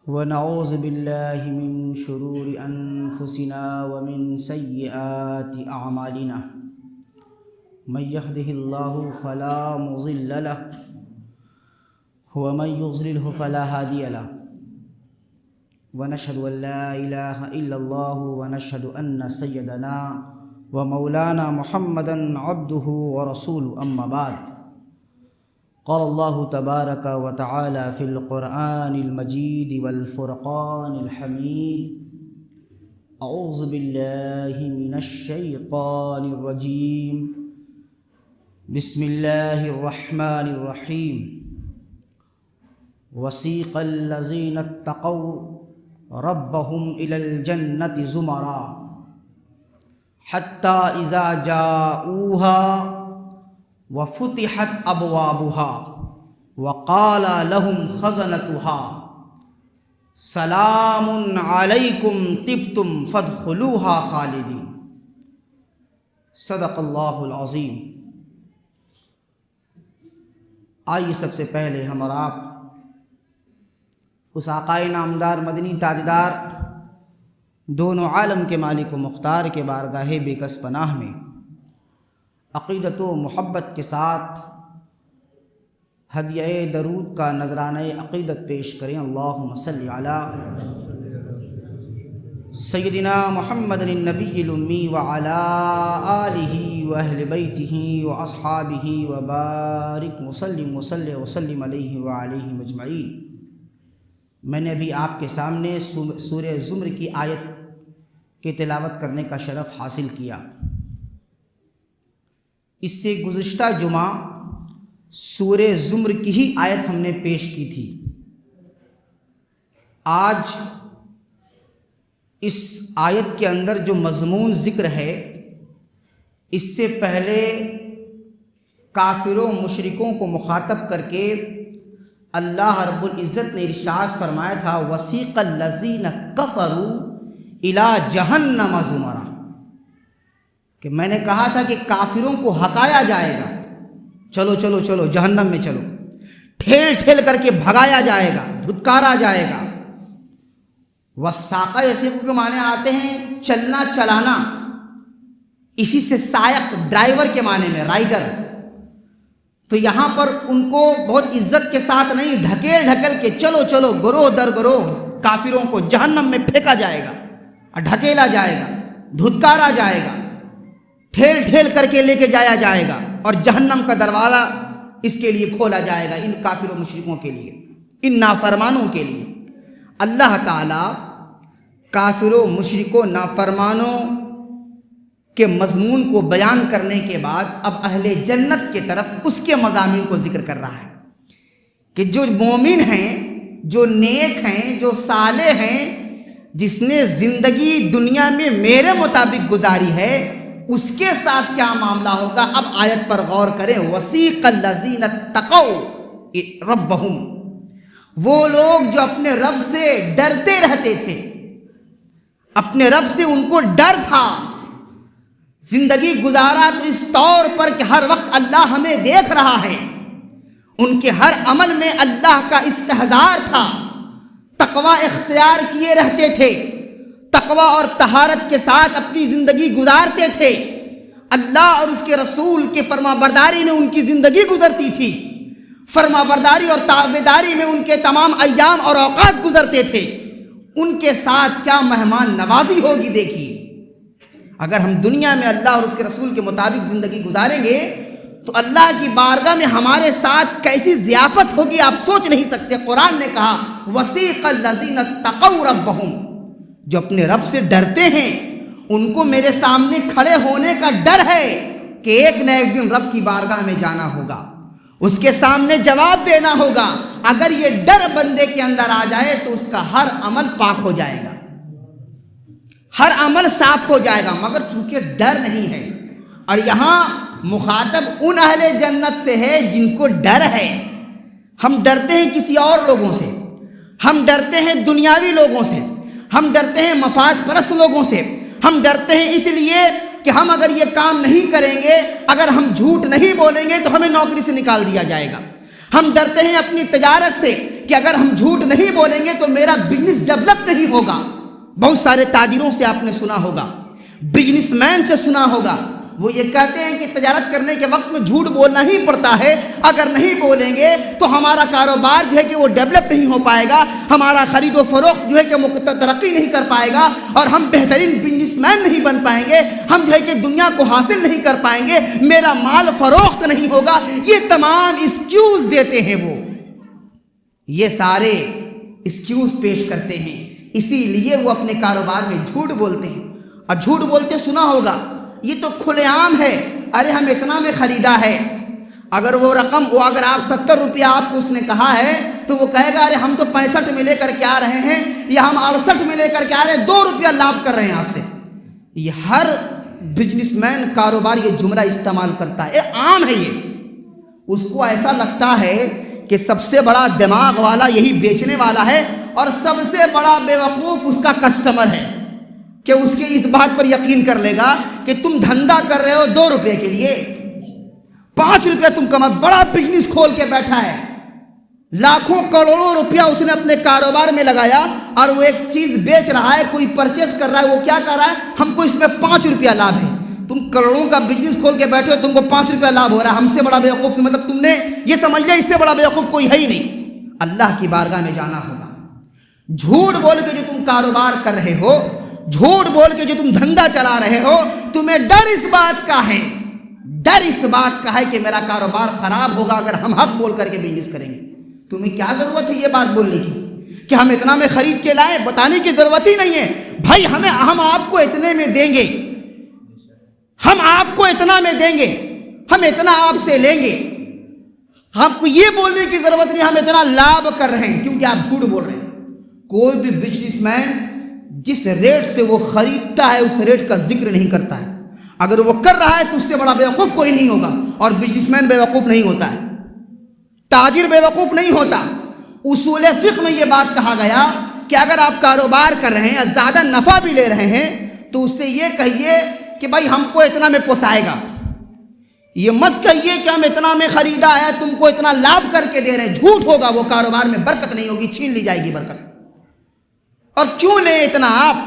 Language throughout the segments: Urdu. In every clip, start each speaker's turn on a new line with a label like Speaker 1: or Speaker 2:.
Speaker 1: ونعوذ بالله من شرور أنفسنا ومن سيئات أعمالنا من يهده الله فلا مضل له ومن يضلله فلا هادي له ونشهد أن لا إله إلا الله ونشهد أن سيدنا ومولانا محمدا عبده ورسوله أما بعد قال الله تبارك وتعالى في القرآن المجيد والفرقان الحميد أعوذ بالله من الشيطان الرجيم بسم الله الرحمن الرحيم وسيق الذين اتقوا ربهم إلى الجنة زمرا حتى إذا جاءوها وفتحت أبوابها وقال لهم خزنتها سلام عليكم طبتم فادخلوها خالدين صدق اللہ العظیم۔ آئیے سب سے پہلے ہم اور آپ اس آقائے نامدار مدنی تاجدار دونوں عالم کے مالک و مختار کے بارگاہ بے کس پناہ میں عقیدت و محبت کے ساتھ ہدیہ درود کا نذرانہ عقیدت پیش کریں۔ اللہم صلی علی سیدنا محمد النبی الامی وعلی آلہ واہل بیتہ واصحابہ وبارک وسلم علیہ وعلیہ مجمعین۔ میں نے ابھی آپ کے سامنے سورہ زمر کی آیت کی تلاوت کرنے کا شرف حاصل کیا۔ اس سے گزشتہ جمعہ سورہ زمر کی ہی آیت ہم نے پیش کی تھی۔ آج اس آیت کے اندر جو مضمون ذکر ہے، اس سے پہلے کافروں مشرکوں کو مخاطب کر کے اللہ رب العزت نے ارشاد فرمایا تھا وَسِيقَ الَّذِينَ كَفَرُوا إِلَى جَهَنَّمَ زُمَرًا، کہ میں نے کہا تھا کہ کافروں کو ہکایا جائے گا، چلو چلو چلو جہنم میں چلو، ٹھیل ٹھیل کر کے بھگایا جائے گا، دھتکارا جائے گا۔ وَسَاقَ يَسِيقُ کے معنی آتے ہیں چلنا چلانا، اسی سے سائق ڈرائیور کے معنی میں رائڈر۔ تو یہاں پر ان کو بہت عزت کے ساتھ نہیں، ڈھکیل ڈھکل کے چلو چلو گروہ در گروہ کافروں کو جہنم میں پھینکا جائے گا اور ڈھکیلا جائے گا، دھتکارا جائے گا، ٹھیل ٹھیل کر کے لے کے جایا جائے گا، اور جہنم کا دروازہ اس کے لیے کھولا جائے گا، ان کافروں مشرکوں کے لیے، ان نافرمانوں کے لیے۔ اللہ تعالیٰ کافروں مشرکوں نافرمانوں کے مضمون کو بیان کرنے کے بعد اب اہل جنت کے طرف اس کے مضامین کو ذکر کر رہا ہے کہ جو مومن ہیں، جو نیک ہیں، جو صالح ہیں، جس نے زندگی دنیا میں میرے مطابق گزاری ہے، اس کے ساتھ کیا معاملہ ہوگا۔ اب آیت پر غور کریں، وَسِيقَ الَّذِينَ اتَّقَوْا رَبَّهُمْ، وہ لوگ جو اپنے رب سے ڈرتے رہتے تھے، اپنے رب سے ان کو ڈر تھا، زندگی گزارا تو اس طور پر کہ ہر وقت اللہ ہمیں دیکھ رہا ہے، ان کے ہر عمل میں اللہ کا استحضار تھا، تقوی اختیار کیے رہتے تھے، تقوی اور طہارت کے ساتھ اپنی زندگی گزارتے تھے، اللہ اور اس کے رسول کے فرما برداری میں ان کی زندگی گزرتی تھی، فرما برداری اور تابعداری میں ان کے تمام ایام اور اوقات گزرتے تھے۔ ان کے ساتھ کیا مہمان نوازی ہوگی دیکھیے۔ اگر ہم دنیا میں اللہ اور اس کے رسول کے مطابق زندگی گزاریں گے تو اللہ کی بارگاہ میں ہمارے ساتھ کیسی ضیافت ہوگی آپ سوچ نہیں سکتے۔ قرآن نے کہا وَسِيقَ الَّذِينَ اتَّقَوْا رَبَّهُمْ، جو اپنے رب سے ڈرتے ہیں، ان کو میرے سامنے کھڑے ہونے کا ڈر ہے کہ ایک نہ ایک دن رب کی بارگاہ میں جانا ہوگا، اس کے سامنے جواب دینا ہوگا۔ اگر یہ ڈر بندے کے اندر آ جائے تو اس کا ہر عمل پاک ہو جائے گا، ہر عمل صاف ہو جائے گا، مگر چونکہ ڈر نہیں ہے۔ اور یہاں مخاطب ان اہل جنت سے ہے جن کو ڈر ہے۔ ہم ڈرتے ہیں کسی اور لوگوں سے، ہم ڈرتے ہیں دنیاوی لوگوں سے، ہم ڈرتے ہیں مفاد پرست لوگوں سے، ہم ڈرتے ہیں اس لیے کہ ہم اگر یہ کام نہیں کریں گے، اگر ہم جھوٹ نہیں بولیں گے تو ہمیں نوکری سے نکال دیا جائے گا۔ ہم ڈرتے ہیں اپنی تجارت سے کہ اگر ہم جھوٹ نہیں بولیں گے تو میرا بزنس ڈیولپ نہیں ہوگا۔ بہت سارے تاجروں سے آپ نے سنا ہوگا، بزنس مین سے سنا ہوگا، وہ یہ کہتے ہیں کہ تجارت کرنے کے وقت میں جھوٹ بولنا ہی پڑتا ہے، اگر نہیں بولیں گے تو ہمارا کاروبار جو ہے کہ وہ ڈیولپ نہیں ہو پائے گا، ہمارا خرید و فروخت جو ہے کہ ترقی نہیں کر پائے گا، اور ہم بہترین بزنس مین نہیں بن پائیں گے، ہم جو ہے کہ دنیا کو حاصل نہیں کر پائیں گے، میرا مال فروخت نہیں ہوگا۔ یہ تمام ایکسکیوز دیتے ہیں، وہ یہ سارے ایکسکیوز پیش کرتے ہیں، اسی لیے وہ اپنے کاروبار میں جھوٹ بولتے ہیں۔ اور جھوٹ بولتے سنا ہوگا، یہ تو کھلے عام ہے، ارے ہم اتنا میں خریدا ہے، اگر وہ رقم اگر آپ 70 روپیہ آپ کو اس نے کہا ہے تو وہ کہے گا ارے ہم تو 65 میں لے کر کے آ رہے ہیں، یا ہم 68 میں لے کر کے آ رہے ہیں، 2 روپیہ لابھ کر رہے ہیں آپ سے۔ یہ ہر بزنس مین کاروبار یہ جملہ استعمال کرتا ہے، عام ہے یہ۔ اس کو ایسا لگتا ہے کہ سب سے بڑا دماغ والا یہی بیچنے والا ہے، اور سب سے بڑا بیوقوف اس کا کسٹمر ہے، کہ اس کے اس بات پر یقین کر لے گا کہ تم دھندا کر رہے ہو 2 روپے کے لیے، 5 روپے تم کما، بڑا بزنس کھول کے بیٹھا ہے، لاکھوں کروڑوں روپیہ اس نے اپنے کاروبار میں لگایا، اور وہ ایک چیز بیچ رہا ہے، کوئی پرچیز کر رہا ہے، وہ کیا کر رہا ہے، ہم کو اس میں 5 روپیہ لابھ ہے۔ تم کروڑوں کا بزنس کھول کے بیٹھے ہو، تم کو 5 روپیہ لابھ ہو رہا ہے، ہم سے بڑا بیوقوف، مطلب تم نے یہ سمجھ لیا اس سے بڑا بیوقوف کوئی ہے ہی نہیں۔ اللہ کی بارگاہ میں جانا ہوگا۔ جھوٹ بول کے جو تم کاروبار کر رہے ہو، جھوٹ بول کے جو تم دھندا چلا رہے ہو، تمہیں ڈر اس بات کا ہے، ڈر اس بات کا ہے کہ میرا کاروبار خراب ہوگا اگر ہم حق بول کر کے بزنس کریں گے۔ تمہیں کیا ضرورت ہے یہ بات بولنے کی کہ ہم اتنا میں خرید کے لائیں؟ بتانے کی ضرورت ہی نہیں ہے بھائی، ہم آپ کو اتنے میں دیں گے، ہم آپ کو اتنا میں دیں گے، ہم اتنا آپ سے لیں گے، ہم کو یہ بولنے کی ضرورت نہیں ہم اتنا لابھ کر رہے ہیں، کیونکہ آپ جھوٹ بول رہے ہیں۔ کوئی بھی بزنس مین جس ریٹ سے وہ خریدتا ہے اس ریٹ کا ذکر نہیں کرتا ہے، اگر وہ کر رہا ہے تو اس سے بڑا بیوقوف کوئی نہیں ہوگا، اور بزنس مین بیوقوف نہیں ہوتا ہے، تاجر بیوقوف نہیں ہوتا۔ اصول فقہ میں یہ بات کہا گیا کہ اگر آپ کاروبار کر رہے ہیں، زیادہ نفع بھی لے رہے ہیں، تو اس سے یہ کہیے کہ بھائی ہم کو اتنا میں پوسائے گا، یہ مت کہیے کہ ہم اتنا میں خریدا ہے تم کو اتنا لابھ کر کے دے رہے ہیں، جھوٹ ہوگا، وہ کاروبار میں برکت نہیں ہوگی، چھین لی جائے گی برکت۔ اور کیوں لیں اتنا؟ آپ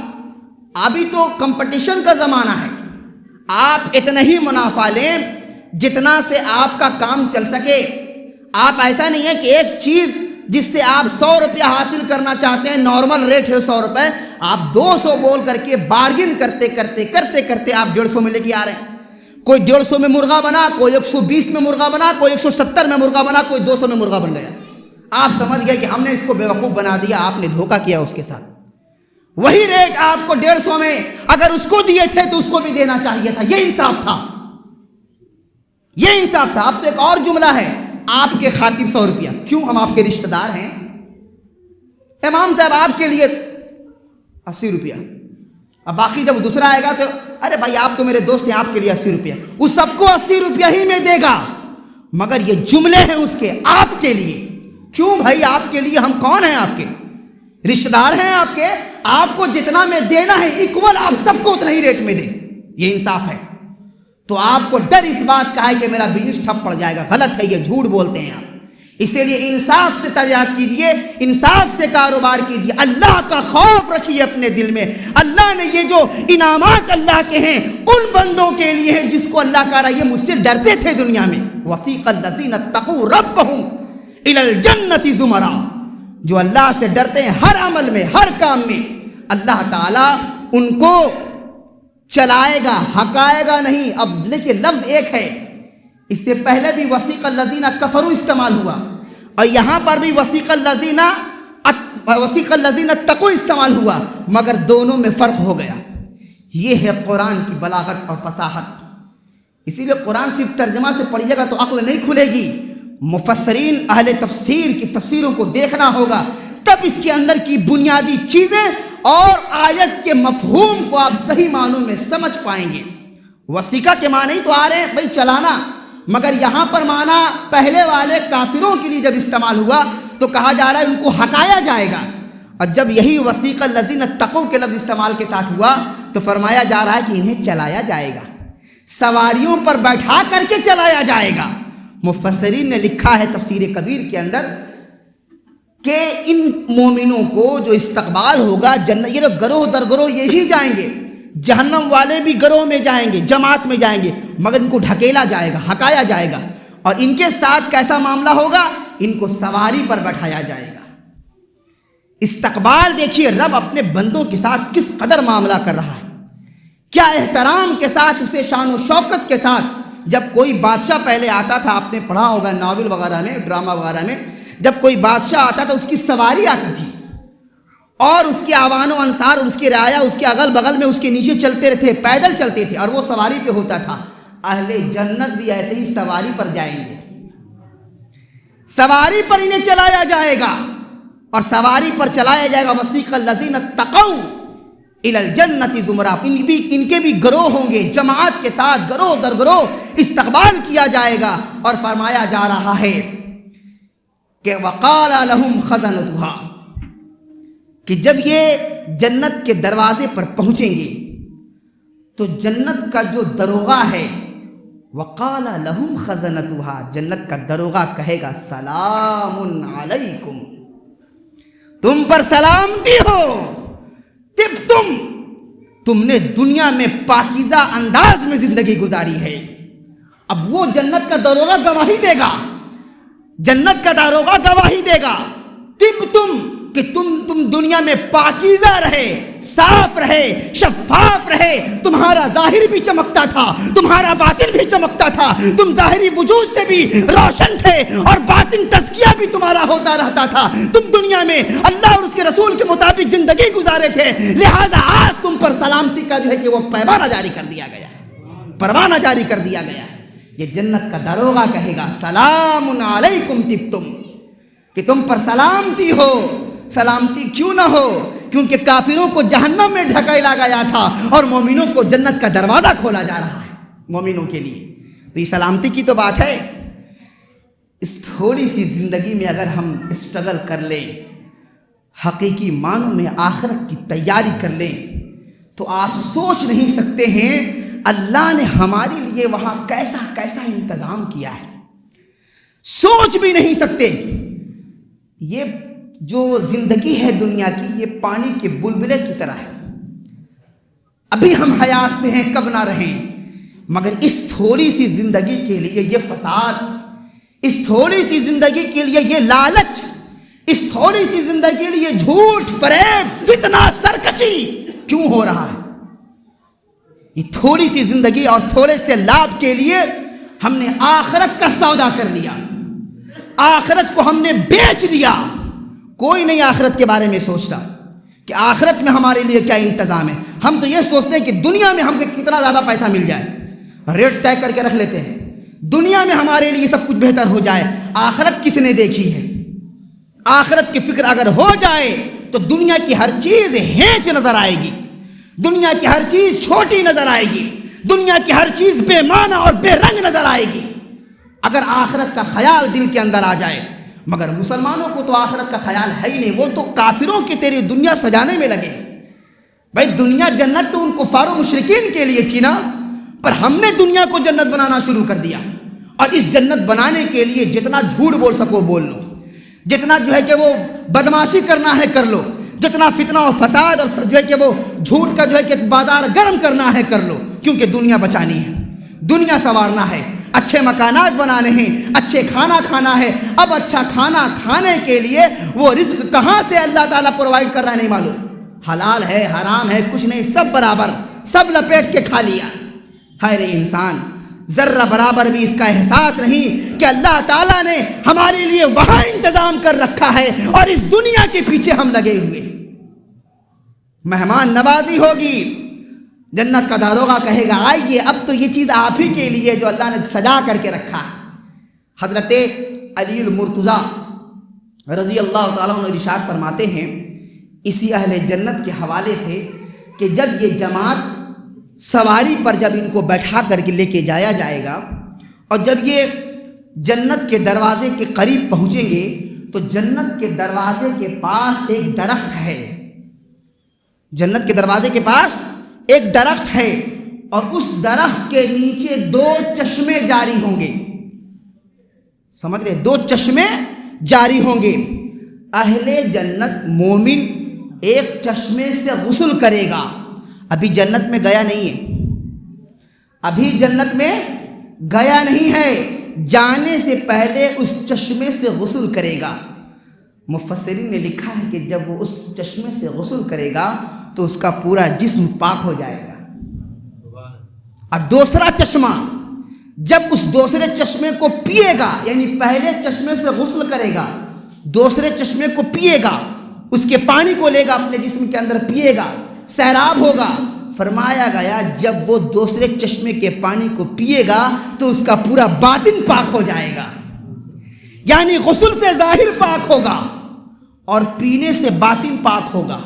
Speaker 1: ابھی تو کمپٹیشن کا زمانہ ہے، آپ اتنا ہی منافع لیں جتنا سے آپ کا کام چل سکے۔ آپ ایسا نہیں ہے کہ ایک چیز جس سے آپ 100 روپیہ حاصل کرنا چاہتے ہیں، نارمل ریٹ ہے 100 روپے، آپ 200 بول کر کے بارگن کرتے کرتے کرتے کرتے آپ 150 میں لے کے آ رہے ہیں۔ کوئی 150 میں مرغا بنا، کوئی 120 میں مرغا بنا، کوئی 170 میں مرغا بنا، کوئی 200 میں مرغا بن گیا۔ آپ سمجھ گئے کہ ہم نے اس کو بیوقوف بنا دیا، آپ نے دھوکہ کیا اس کے ساتھ۔ وہی ریٹ آپ کو 150 میں اگر اس کو دیے تھے تو اس کو بھی دینا چاہیے تھا، یہ انصاف تھا، یہ انصاف تھا۔ اب تو ایک اور جملہ ہے، آپ کے خاطر 100 روپیہ، کیوں؟ ہم آپ کے رشتہ دار ہیں، امام صاحب آپ کے لیے 80 روپیہ، اب باقی جب دوسرا آئے گا تو ارے بھائی آپ تو میرے دوست ہیں، آپ کے لیے 80 روپیہ، وہ سب کو 80 روپیہ ہی میں دے گا، مگر یہ جملے ہیں اس کے آپ کے لیے۔ کیوں بھائی؟ آپ کے لیے ہم کون ہیں؟ آپ کے رشتہ دار ہیں، آپ کو جتنا میں دینا ہے ایکول آپ سب کو اتنا ہی ریٹ میں دیں، یہ انصاف ہے۔ تو آپ کو ڈر اس بات کا ہے کہ میرا بزنس ٹھپ پڑ جائے گا، غلط ہے، یہ جھوٹ بولتے ہیں آپ۔ اسی لیے انصاف سے تجارت کیجئے، انصاف سے کاروبار کیجئے، اللہ کا خوف رکھیے اپنے دل میں۔ اللہ نے یہ جو انعامات اللہ کے ہیں ان بندوں کے لیے ہیں جس کو اللہ کہہ رہا ہے یہ مجھ سے ڈرتے تھے دنیا میں۔ وَسِيقَ الَّذِينَ اتَّقُوا رَبَّهُمْ إِلَى الْجَنَّةِ زُمَرًا، جو اللہ سے ڈرتے ہیں ہر عمل میں، ہر کام میں، اللہ تعالیٰ ان کو چلائے گا، ہکائے گا نہیں۔ اب دیکھیے لفظ ایک ہے، اس سے پہلے بھی وسیق الذین کفروا استعمال ہوا، اور یہاں پر بھی وسیق الذین اتقوا استعمال ہوا، مگر دونوں میں فرق ہو گیا۔ یہ ہے قرآن کی بلاغت اور فصاحت۔ اسی لیے قرآن صرف ترجمہ سے پڑھیے گا تو عقل نہیں کھلے گی، مفسرین اہل تفسیر کی تفسیروں کو دیکھنا ہوگا، تب اس کے اندر کی بنیادی چیزیں اور آیت کے مفہوم کو آپ صحیح معنوں میں سمجھ پائیں گے۔ وسیقہ کے معنی تو آ رہے ہیں بھائی چلانا، مگر یہاں پر معنی پہلے والے کافروں کے لیے جب استعمال ہوا تو کہا جا رہا ہے ان کو ہکایا جائے گا، اور جب یہی وسیق الذین اتقوا کے لفظ استعمال کے ساتھ ہوا تو فرمایا جا رہا ہے کہ انہیں چلایا جائے گا، سواریوں پر بیٹھا کر کے چلایا جائے گا۔ مفسرین نے لکھا ہے تفسیر کبیر کے اندر کہ ان مومنوں کو جو استقبال ہوگا جنت، یہ لوگ گروہ در گروہ یہی جائیں گے، جہنم والے بھی گروہ میں جائیں گے، جماعت میں جائیں گے، مگر ان کو ڈھکیلا جائے گا، ہکایا جائے گا، اور ان کے ساتھ کیسا معاملہ ہوگا؟ ان کو سواری پر بٹھایا جائے گا۔ استقبال دیکھیے رب اپنے بندوں کے ساتھ کس قدر معاملہ کر رہا ہے، کیا احترام کے ساتھ، اسے شان و شوکت کے ساتھ۔ جب کوئی بادشاہ پہلے آتا تھا، آپ نے پڑھا ہوگا ناول وغیرہ میں، ڈرامہ وغیرہ میں، جب کوئی بادشاہ آتا تھا اس کی سواری آتی تھی، اور اس کے آوان و انصار اور اس کی رعایا اس کے اگل بغل میں اس کے نیچے چلتے رہتے، پیدل چلتے تھے، اور وہ سواری پہ ہوتا تھا۔ اہل جنت بھی ایسے ہی سواری پر جائیں گے، سواری پر انہیں چلایا جائے گا، اور سواری پر چلایا جائے گا۔ وسیق الذین اتقوا الی الجنۃ زمرا، ان کے بھی گروہ ہوں گے، جماعت کے ساتھ گروہ در گروہ استقبال کیا جائے گا، اور فرمایا جا رہا ہے کہ وقال لهم خزنتها، کہ جب یہ جنت کے دروازے پر پہنچیں گے تو جنت کا جو دروغہ ہے، وقال لهم خزنتها، جنت کا دروغہ کہے گا سلام علیکم، تم پر سلامتی ہو، تم نے دنیا میں پاکیزہ انداز میں زندگی گزاری ہے۔ اب وہ جنت کا دروغہ گواہی دے گا، جنت کا داروغہ گواہی دے گا کہ تم دنیا میں پاکیزہ رہے، صاف رہے، شفاف رہے، تمہارا ظاہر بھی چمکتا تھا، تمہارا باطن بھی چمکتا تھا، تم ظاہری وجود سے بھی روشن تھے، اور باطن تزکیہ بھی تمہارا ہوتا رہتا تھا، تم دنیا میں اللہ اور اس کے رسول کے مطابق زندگی گزارے تھے، لہٰذا آج تم پر سلامتی کا جو ہے کہ وہ پیمانہ جاری کر دیا گیا ہے، پروانہ جاری کر دیا گیا ہے۔ یہ جنت کا داروغہ کہے گا سلام علیکم طبتم، کہ تم پر سلامتی ہو۔ سلامتی کیوں نہ ہو؟ کیونکہ کافروں کو جہنم میں ڈھکیلا گیا تھا، اور مومنوں کو جنت کا دروازہ کھولا جا رہا ہے مومنوں کے لیے۔ تو یہ سلامتی کی تو بات ہے۔ اس تھوڑی سی زندگی میں اگر ہم اسٹرگل کر لیں، حقیقی معنوں میں آخرت کی تیاری کر لیں، تو آپ سوچ نہیں سکتے ہیں اللہ نے ہمارے لیے وہاں کیسا کیسا انتظام کیا ہے، سوچ بھی نہیں سکتے۔ یہ جو زندگی ہے دنیا کی، یہ پانی کے بلبلے کی طرح ہے، ابھی ہم حیات سے ہیں کب نہ رہیں، مگر اس تھوڑی سی زندگی کے لیے یہ فساد، اس تھوڑی سی زندگی کے لیے یہ لالچ، اس تھوڑی سی زندگی کے لیے جھوٹ، فریب، فتنہ، سرکشی کیوں ہو رہا ہے؟ یہ تھوڑی سی زندگی اور تھوڑے سے لابھ کے لیے ہم نے آخرت کا سودا کر لیا، آخرت کو ہم نے بیچ دیا۔ کوئی نہیں آخرت کے بارے میں سوچتا کہ آخرت میں ہمارے لیے کیا انتظام ہے۔ ہم تو یہ سوچتے ہیں کہ دنیا میں ہم کو کتنا زیادہ پیسہ مل جائے، ریٹ طے کر کے رکھ لیتے ہیں، دنیا میں ہمارے لیے سب کچھ بہتر ہو جائے۔ آخرت کس نے دیکھی ہے؟ آخرت کی فکر اگر ہو جائے تو دنیا کی ہر چیز ہینچ نظر آئے گی، دنیا کی ہر چیز چھوٹی نظر آئے گی، دنیا کی ہر چیز بے معنی اور بے رنگ نظر آئے گی، اگر آخرت کا خیال دل کے اندر آ جائے۔ مگر مسلمانوں کو تو آخرت کا خیال ہے ہی نہیں، وہ تو کافروں کی تیری دنیا سجانے میں لگے۔ بھائی دنیا جنت تو ان کفار و مشرکین کے لیے تھی نا، پر ہم نے دنیا کو جنت بنانا شروع کر دیا، اور اس جنت بنانے کے لیے جتنا جھوٹ بول سکو بول لو، جتنا جو ہے کہ وہ بدماشی کرنا ہے کر لو، جتنا فتنہ و فساد اور جو ہے کہ وہ جھوٹ کا جو ہے کہ بازار گرم کرنا ہے کر لو، کیونکہ دنیا بچانی ہے، دنیا سنوارنا ہے، اچھے مکانات بنانے ہیں، اچھے کھانا کھانا ہے۔ اب اچھا کھانا کھانے کے لیے وہ رزق کہاں سے اللہ تعالیٰ پرووائڈ کر رہا ہے نہیں معلوم، حلال ہے حرام ہے کچھ نہیں، سب برابر، سب لپیٹ کے کھا لیا۔ ہائے رے انسان، ذرہ برابر بھی اس کا احساس نہیں کہ اللہ تعالیٰ نے ہمارے لیے وہاں انتظام کر رکھا ہے، اور اس دنیا کے پیچھے ہم لگے ہوئے۔ مہمان نوازی ہوگی، جنت کا داروغہ کہے گا آئیے، اب تو یہ چیز آپ ہی کے لیے جو اللہ نے سجا کر کے رکھا ہے۔ حضرت علی المرتضیٰ رضی اللہ تعالیٰ عنہ ارشاد فرماتے ہیں اسی اہل جنت کے حوالے سے کہ جب یہ جماعت سواری پر جب ان کو بیٹھا کر کے لے کے جایا جائے گا، اور جب یہ جنت کے دروازے کے قریب پہنچیں گے تو جنت کے دروازے کے پاس ایک درخت ہے، جنت کے دروازے کے پاس ایک درخت ہے، اور اس درخت کے نیچے 2 چشمے جاری ہوں گے۔ سمجھ رہے؟ 2 چشمے جاری ہوں گے۔ اہل جنت مومن ایک چشمے سے غسل کرے گا. ابھی جنت میں گیا نہیں ہے، ابھی جنت میں گیا نہیں ہے، جانے سے پہلے اس چشمے سے غسل کرے گا. مفسرین نے لکھا ہے کہ جب وہ اس چشمے سے غسل کرے گا تو اس کا پورا جسم پاک ہو جائے گا. اور دوسرا چشمہ، جب اس دوسرے چشمے کو پیے گا، یعنی پہلے چشمے سے غسل کرے گا، دوسرے چشمے کو پیے گا، اس کے پانی کو لے گا اپنے جسم کے اندر پیے گا، سیراب ہوگا. فرمایا گیا جب وہ دوسرے چشمے کے پانی کو پیے گا تو اس کا پورا باطن پاک ہو جائے گا. یعنی غسل سے ظاہر پاک ہوگا اور پینے سے باطن پاک ہوگا.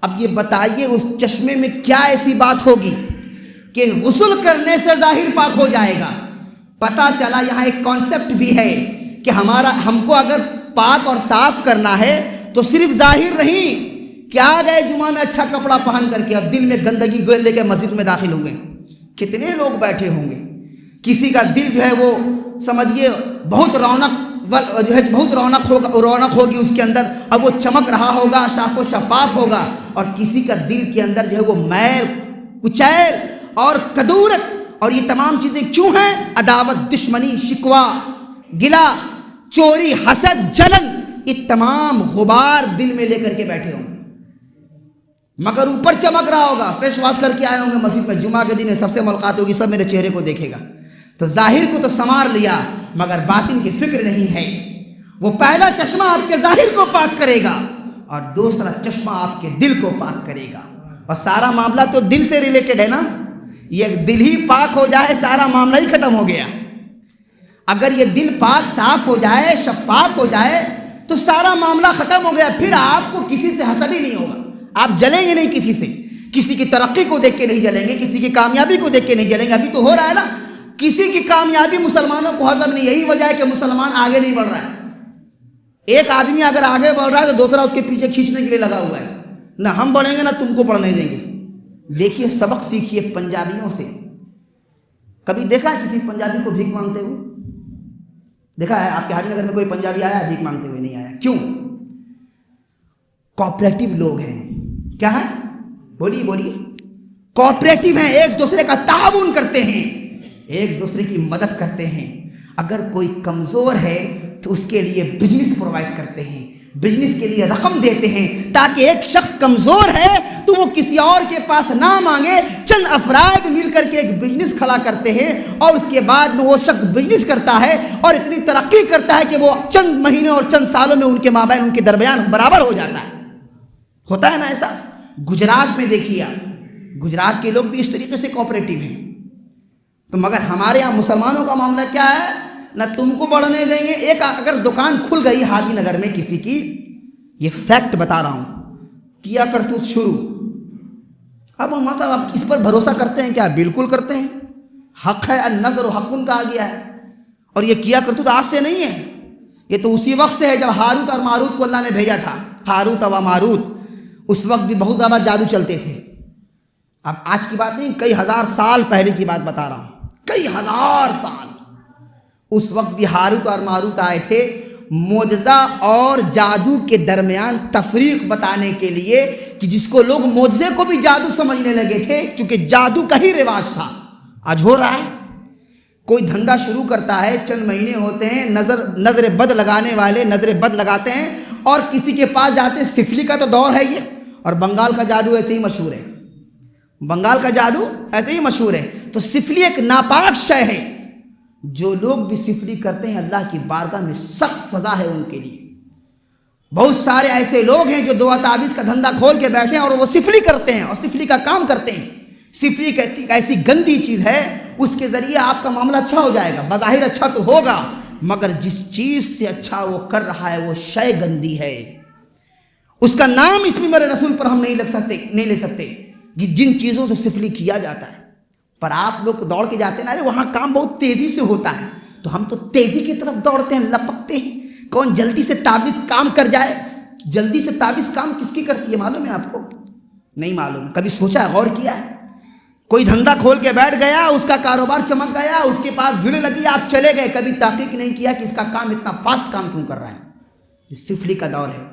Speaker 1: اب یہ بتائیے اس چشمے میں کیا ایسی بات ہوگی کہ غسل کرنے سے ظاہر پاک ہو جائے گا. پتہ چلا یہاں ایک کانسیپٹ بھی ہے کہ ہم کو اگر پاک اور صاف کرنا ہے تو صرف ظاہر نہیں. کیا گئے جمعہ میں اچھا کپڑا پہن کر کے اب دل میں گندگی گول لے کے مسجد میں داخل ہوئے، کتنے لوگ بیٹھے ہوں گے. کسی کا دل جو ہے وہ سمجھیے بہت رونق ہوگی اس کے اندر، اب وہ چمک رہا ہوگا، صاف و شفاف ہوگا. اور کسی کا دل کے اندر جو ہے وہ میل، کچیل اور کدورت. اور یہ تمام چیزیں کیوں ہیں؟ عداوت، دشمنی، شکوہ، گلہ، چوری، حسد، جلن، یہ تمام غبار دل میں لے کر کے بیٹھے ہوں گے. مگر اوپر چمک رہا ہوگا، فیس واش کر کے آئے ہوں گے مسجد میں، جمعہ کے دن ہے، سب سے ملاقات ہوگی، سب میرے چہرے کو دیکھے گا. تو ظاہر کو تو سنوار لیا مگر باطن کی فکر نہیں ہے. وہ پہلا چشمہ آپ کے ظاہر کو پاک کرے گا اور دوسرا چشمہ آپ کے دل کو پاک کرے گا. اور سارا معاملہ تو دل سے ریلیٹڈ ہے نا. یہ دل ہی پاک ہو جائے سارا معاملہ ہی ختم ہو گیا. اگر یہ دل پاک صاف ہو جائے، شفاف ہو جائے تو سارا معاملہ ختم ہو گیا. پھر آپ کو کسی سے حسد ہی نہیں ہوگا، آپ جلیں گے نہیں کسی سے، کسی کی ترقی کو دیکھ کے نہیں جلیں گے، کسی کی کامیابی کو دیکھ کے نہیں جلیں گے. ابھی تو ہو رہا ہے نا، کسی کی کامیابی مسلمانوں کو ہضم نہیں. یہی وجہ ہے کہ مسلمان آگے نہیں بڑھ رہا ہے. ایک آدمی اگر آگے بڑھ رہا ہے تو دوسرا اس کے پیچھے کھینچنے کے لیے لگا ہوا ہے. نہ ہم بڑھیں گے نہ تم کو بڑھنے دیں گے. دیکھیے سبق سیکھیے پنجابیوں سے. کبھی دیکھا ہے کسی پنجابی کو بھیک مانگتے ہوئے؟ دیکھا ہے آپ کے حاجی نگر میں کوئی پنجابی آیا ہے بھیک مانگتے ہوئے؟ نہیں آیا. کیوں؟ کوآپریٹو لوگ ہیں. کیا ہے؟ بولیے. کوآپریٹو ہیں، ایک دوسرے کا تعاون کرتے ہیں، ایک دوسرے کی مدد کرتے ہیں. اگر کوئی کمزور ہے تو اس کے لیے بزنس پرووائڈ کرتے ہیں، بزنس کے لیے رقم دیتے ہیں تاکہ ایک شخص کمزور ہے تو وہ کسی اور کے پاس نہ مانگے. چند افراد مل کر کے ایک بزنس کھڑا کرتے ہیں اور اس کے بعد میں وہ شخص بزنس کرتا ہے اور اتنی ترقی کرتا ہے کہ وہ چند مہینے اور چند سالوں میں ان کے مابین، ان کے درمیان برابر ہو جاتا ہے. ہوتا ہے نا ایسا؟ گجرات میں دیکھیے آپ، گجرات کے لوگ بھی اس طریقے سے کوآپریٹو ہیں. تو مگر ہمارے یہاں مسلمانوں کا معاملہ کیا ہے؟ نہ تم کو بڑھنے دیں گے. ایک اگر دکان کھل گئی حاجی نگر میں کسی کی، یہ فیکٹ بتا رہا ہوں، کیا کرتوت شروع. اب ہم صاحب آپ اس پر بھروسہ کرتے ہیں کیا؟ بالکل کرتے ہیں. حق ہے، النظر حق کہا گیا ہے. اور یہ کیا کرتوت آج سے نہیں ہے، یہ تو اسی وقت سے ہے جب ہاروت اور ماروت کو اللہ نے بھیجا تھا. ہاروت و ماروت، اس وقت بھی بہت زیادہ جادو چلتے تھے. اب آج کی بات نہیں، کئی ہزار سال پہلے کی بات بتا رہا ہوں، کئی ہزار سال. اس وقت بھی ہاروت اور ماروت آئے تھے معجزہ اور جادو کے درمیان تفریق بتانے کے لیے، کہ جس کو لوگ معجزے کو بھی جادو سمجھنے لگے تھے، چونکہ جادو کا ہی رواج تھا. آج ہو رہا ہے، کوئی دھندا شروع کرتا ہے، چند مہینے ہوتے ہیں، نظر بد لگانے والے نظر بد لگاتے ہیں اور کسی کے پاس جاتے ہیں. سفلی کا تو دور ہے یہ، اور بنگال کا جادو ایسے ہی مشہور ہے. بنگال کا جادو ایسے ہی مشہور ہے. تو سفلی ایک ناپاک شے ہے. جو لوگ بھی سفلی کرتے ہیں اللہ کی بارگاہ میں سخت سزا ہے ان کے لیے. بہت سارے ایسے لوگ ہیں جو دعا تعویذ کا دھندا کھول کے بیٹھے ہیں اور وہ سفلی کرتے ہیں اور سفلی کا کام کرتے ہیں. سفلی ایسی گندی چیز ہے، اس کے ذریعے آپ کا معاملہ اچھا ہو جائے گا. بظاہر اچھا تو ہوگا مگر جس چیز سے اچھا وہ کر رہا ہے وہ شے گندی ہے. اس کا نام اس میں میرے رسول پر ہم نہیں لے سکتے جن چیزوں سے سفلی کیا جاتا ہے. پر آپ لوگ دوڑ کے جاتے ہیں نا، ارے وہاں کام بہت تیزی سے ہوتا ہے، تو ہم تو تیزی کی طرف دوڑتے ہیں، لپکتے ہیں. کون جلدی سے تعویذ کام کر جائے؟ جلدی سے تعویذ کام کس کی کرتی ہے معلوم ہے آپ کو؟ نہیں معلوم. کبھی سوچا ہے، غور کیا ہے؟ کوئی دھندا کھول کے بیٹھ گیا، اس کا کاروبار چمک گیا، اس کے پاس بھیڑ لگی، آپ چلے گئے، کبھی تحقیق نہیں کیا کہ اس کا کام اتنا فاسٹ کام کیوں کر رہا ہے. سفلی کا دور ہے.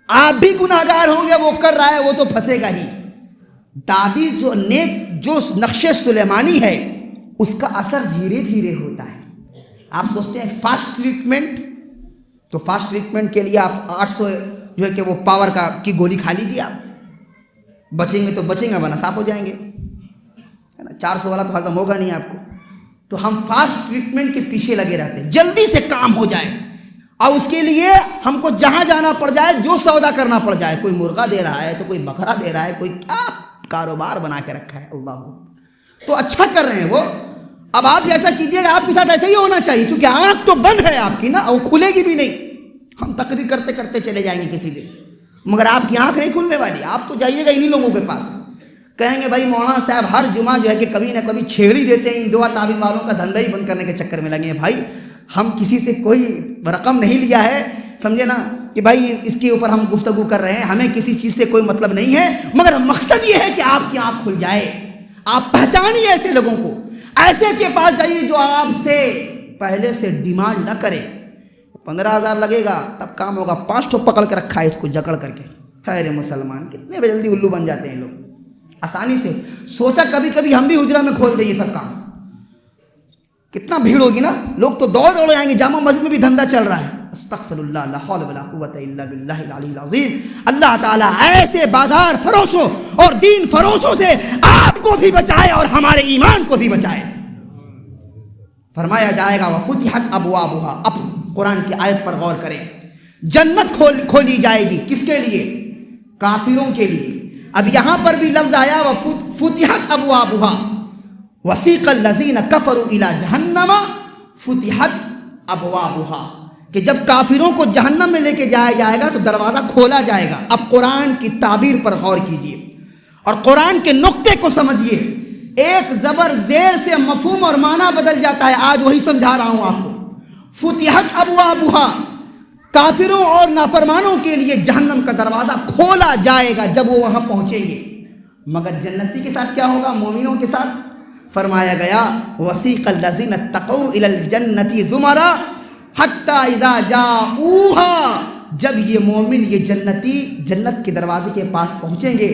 Speaker 1: آپ بھی گناہگار ہوں گے, وہ کر رہا ہے وہ تو پھنسے گا ہی. تعویذ جو نقش سلیمانی ہے اس کا اثر دھیرے دھیرے ہوتا ہے. آپ سوچتے ہیں فاسٹ ٹریٹمنٹ, تو فاسٹ ٹریٹمنٹ کے لیے آپ 800 جو ہے کہ وہ پاور کی گولی کھا لیجیے, آپ بچیں گے تو بچیں گے ورنہ صاف ہو جائیں گے, ہے نا. 400 والا تو ہضم ہوگا نہیں آپ کو. تو ہم فاسٹ ٹریٹمنٹ کے پیچھے لگے رہتے ہیں, جلدی سے کام ہو جائے, اور اس کے لیے ہم کو جہاں جانا پڑ جائے, جو سودا کرنا پڑ جائے. کوئی مرغا دے رہا ہے تو کوئی بکرا دے رہا ہے, کوئی کیا کاروبار بنا کے رکھا ہے. اللہ تو اچھا کر رہے ہیں وہ. اب آپ ایسا کیجیے گا, آپ کے ساتھ ایسا ہی ہونا چاہیے, چونکہ آنکھ تو بند ہے آپ کی نا, اور کھلے گی بھی نہیں. ہم تقریر کرتے کرتے چلے جائیں گے کسی دن, مگر آپ کی آنکھ نہیں کھلنے والی. آپ تو جائیے گا انہی لوگوں کے پاس, کہیں گے بھائی مولانا صاحب ہر جمعہ جو ہے کہ کبھی نہ کبھی چھیڑ ہی دیتے ہیں, ان دعا تعویذ والوں کا دھندا ہی بند کرنے کے چکر میں لگے ہیں. بھائی ہم کسی سے کوئی رقم نہیں لیا ہے, سمجھے نا, کہ بھائی اس کے اوپر ہم گفتگو کر رہے ہیں, ہمیں کسی چیز سے کوئی مطلب نہیں ہے, مگر مقصد یہ ہے کہ آپ کی آنکھ کھل جائے. آپ پہچانیے ایسے لوگوں کو, ایسے کے پاس جائیے جو آپ سے پہلے سے ڈیمانڈ نہ کرے. 15,000 لگے گا تب کام ہوگا, 5 ٹھو پکڑ کے رکھا ہے اس کو جکڑ کر کے. خیر مسلمان کتنے جلدی الو بن جاتے ہیں لوگ آسانی سے. سوچا کبھی کبھی ہم بھی حجرہ میں کھول دیں یہ سب کام, کتنا بھیڑ ہوگی نا, لوگ تو دوڑ آئیں گے. جامع مسجد میں بھی دھندا چل رہا ہے. استغفر اللہ, لا حول ولا قوت الا باللہ العلی العظیم. اللہ تعالیٰ ایسے بازار فروشوں اور دین فروشوں سے آپ کو بھی بچائے اور ہمارے ایمان کو بھی بچائے. فرمایا جائے گا وفتحت ابوابها. اب قرآن کی آیت پر غور کریں. جنت کھولی جائے گی, کس کے لیے؟ کافروں کے لیے. اب یہاں پر بھی لفظ آیا فتحت ابوابها, وسیق الذین کفروا الی جہنم فتحت ابوابها, کہ جب کافروں کو جہنم میں لے کے جایا جائے گا تو دروازہ کھولا جائے گا. اب قرآن کی تعبیر پر غور کیجئے اور قرآن کے نقطے کو سمجھیے. ایک زبر زیر سے مفہوم اور معنی بدل جاتا ہے, آج وہی سمجھا رہا ہوں آپ کو. فتحت ابوابها, کافروں اور نافرمانوں کے لیے جہنم کا دروازہ کھولا جائے گا جب وہ وہاں پہنچیں گے. مگر جنتی کے ساتھ کیا ہوگا؟ مومنوں کے ساتھ فرمایا گیا وسیق الذین اتقوا الی الجنۃ زمرا حتی اذا جاؤوها, جب یہ مومن یہ جنتی جنت کے دروازے کے پاس پہنچیں گے.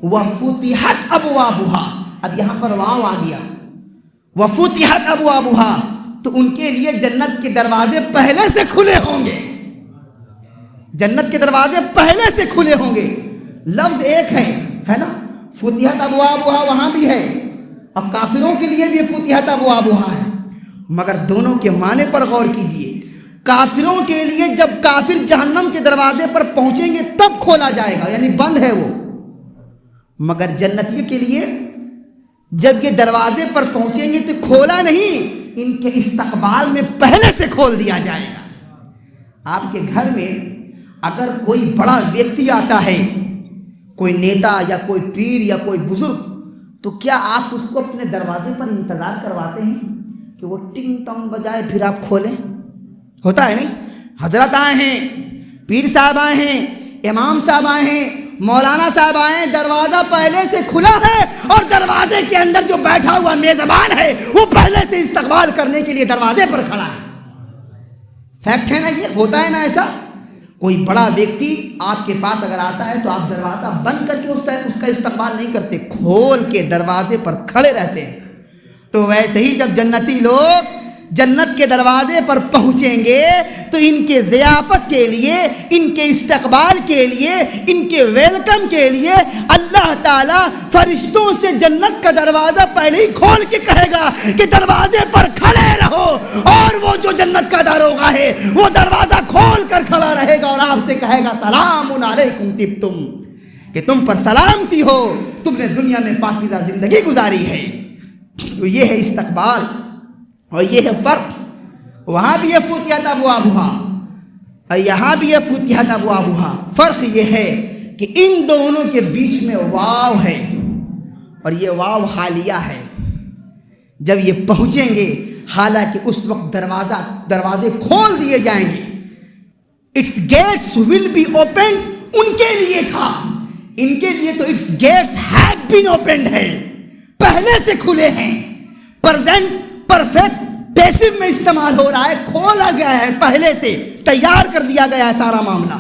Speaker 1: وفتحت ابوابها, اب یہاں پر واو آ گیا, وفتحت ابوابها, تو ان کے لیے جنت کے دروازے پہلے سے کھلے ہوں گے. جنت کے دروازے پہلے سے کھلے ہوں گے. لفظ ایک ہے نا, فتحت ابوابها وہاں بھی ہے, اب کافروں کے لیے بھی فتحت ابوابها ہے. مگر دونوں کے معنی پر غور کیجئے. کافروں کے لیے جب کافر جہنم کے دروازے پر پہنچیں گے تب کھولا جائے گا, یعنی بند ہے وہ. مگر جنتیوں کے لیے جب یہ دروازے پر پہنچیں گے تو کھولا نہیں, ان کے استقبال میں پہلے سے کھول دیا جائے گا. آپ کے گھر میں اگر کوئی بڑا ویکتی آتا ہے, کوئی نیتا یا کوئی پیر یا کوئی بزرگ, تو کیا آپ اس کو اپنے دروازے پر انتظار کرواتے ہیں کہ وہ ٹنگ ٹنگ بجائے پھر آپ کھولیں؟ ہوتا ہے نہیں. حضرت آئے ہیں, پیر صاحب آئے ہیں, امام صاحب آئے ہیں, مولانا صاحب آئے ہیں, دروازہ پہلے سے کھلا ہے اور دروازے کے اندر جو بیٹھا ہوا میزبان ہے وہ پہلے سے استقبال کرنے کے لیے دروازے پر کھڑا ہے. فیکٹ ہے نا, یہ ہوتا ہے نا ایسا. کوئی بڑا ویکتی آپ کے پاس اگر آتا ہے تو آپ دروازہ بند کر کے اس کا استقبال نہیں کرتے, کھول کے دروازے پر کھڑے رہتے ہیں. تو ویسے ہی جب جنتی لوگ جنت کے دروازے پر پہنچیں گے تو ان کے ضیافت کے لیے, ان کے استقبال کے لیے, ان کے ویلکم کے لیے اللہ تعالیٰ فرشتوں سے جنت کا دروازہ پہلے ہی کھول کے کہے گا کہ دروازے پر کھڑے رہو, اور وہ جو جنت کا داروغہ ہے وہ دروازہ کھول کر کھڑا رہے گا اور آپ سے کہے گا سلام علیکم طبتم, کہ تم پر سلامتی ہو, تم نے دنیا میں پاکیزہ زندگی گزاری ہے. تو یہ ہے استقبال اور یہ ہے فرق. وہاں بھی یہ فتحت ابوابها اور یہاں بھی یہ فتحت ابوابها. فرق یہ ہے کہ ان دونوں کے بیچ میں واو ہے اور یہ واو حالیہ ہے. جب یہ پہنچیں گے, حالانکہ اس وقت دروازے کھول دیے جائیں گے. Its gates will be open, ان کے لیے تھا, ان کے لیے تو its gates have been opened ہے, پہلے سے کھلے ہیں. پرزینٹ پرفیکٹ پیسو میں استعمال ہو رہا ہے, کھولا گیا ہے پہلے سے. تیار کر دیا گیا ہے سارا معاملہ.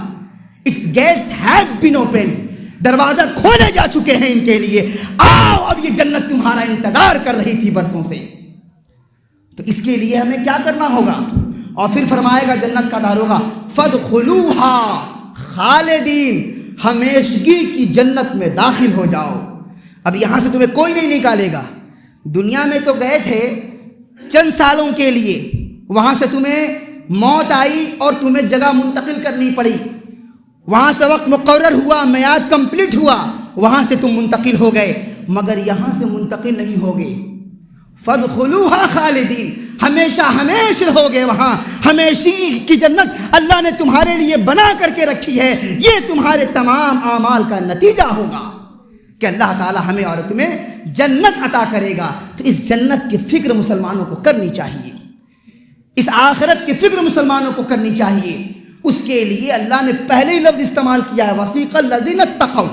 Speaker 1: Its gates have been opened, دروازہ کھولے جا چکے ہیں ان کے لیے. آؤ, اب یہ جنت تمہارا انتظار کر رہی تھی برسوں سے. تو اس کے لیے ہمیں کیا کرنا ہوگا؟ اور پھر فرمائے گا جنت کا داروغہ فادخلوها خالدین, ہمیشگی کی جنت میں داخل ہو جاؤ. اب یہاں سے تمہیں کوئی نہیں نکالے گا. دنیا میں تو گئے تھے چند سالوں کے لیے, وہاں سے تمہیں موت آئی اور تمہیں جگہ منتقل کرنی پڑی. وہاں سے وقت مقرر ہوا, میعاد کمپلیٹ ہوا, وہاں سے تم منتقل ہو گئے, مگر یہاں سے منتقل نہیں ہوگے. فادخلوها خالدین, ہمیشہ ہمیشہ رہوگے وہاں. ہمیشہ کی جنت اللہ نے تمہارے لیے بنا کر کے رکھی ہے. یہ تمہارے تمام اعمال کا نتیجہ ہوگا کہ اللہ تعالی ہمیں اور تمہیں جنت عطا کرے گا. تو اس جنت کی فکر مسلمانوں کو کرنی چاہیے, اس آخرت کی فکر مسلمانوں کو کرنی چاہیے. اس کے لیے اللہ نے پہلے ہی لفظ استعمال کیا ہے وسیق الذین اتقوا.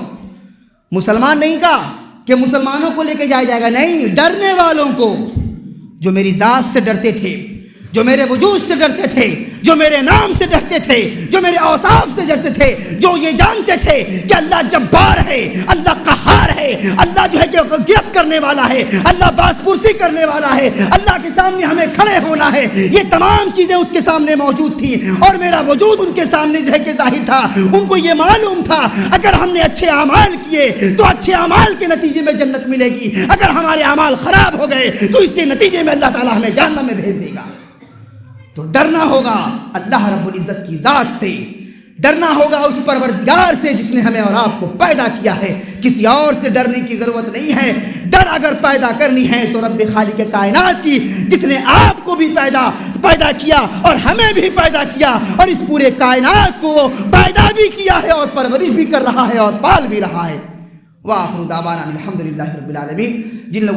Speaker 1: مسلمان نہیں کہا کہ مسلمانوں کو لے کے جایا جائے گا, نہیں, ڈرنے والوں کو, جو میری ذات سے ڈرتے تھے, جو میرے وجود سے ڈرتے تھے, جو میرے نام سے ڈرتے تھے, جو میرے اوصاف سے ڈرتے تھے, جو یہ جانتے تھے کہ اللہ جبار ہے, اللہ قہار ہے, اللہ جو ہے کہ گرفت کرنے والا ہے, اللہ باس پرسی کرنے والا ہے, اللہ کے سامنے ہمیں کھڑے ہونا ہے. یہ تمام چیزیں اس کے سامنے موجود تھیں اور میرا وجود ان کے سامنے جو ہے کہ ظاہر تھا. ان کو یہ معلوم تھا اگر ہم نے اچھے اعمال کیے تو اچھے اعمال کے نتیجے میں جنت ملے گی, اگر ہمارے اعمال خراب ہو گئے تو اس کے نتیجے میں اللہ تعالیٰ ہمیں جہنم میں بھیج دے گا. تو ڈرنا ہوگا اللہ رب العزت کی ذات سے, ڈرنا ہوگا اس پروردگار سے جس نے ہمیں اور آپ کو پیدا کیا ہے. کسی اور سے ڈرنے کی ضرورت نہیں ہے. ڈر اگر پیدا کرنی ہے تو رب خالق کائنات کی, جس نے آپ کو بھی پیدا کیا اور ہمیں بھی پیدا کیا اور اس پورے کائنات کو وہ پیدا بھی کیا ہے اور پرورش بھی کر رہا ہے اور پال بھی رہا ہے. وآخر دعوانا الحمدللہ رب العالمین. جن لوگوں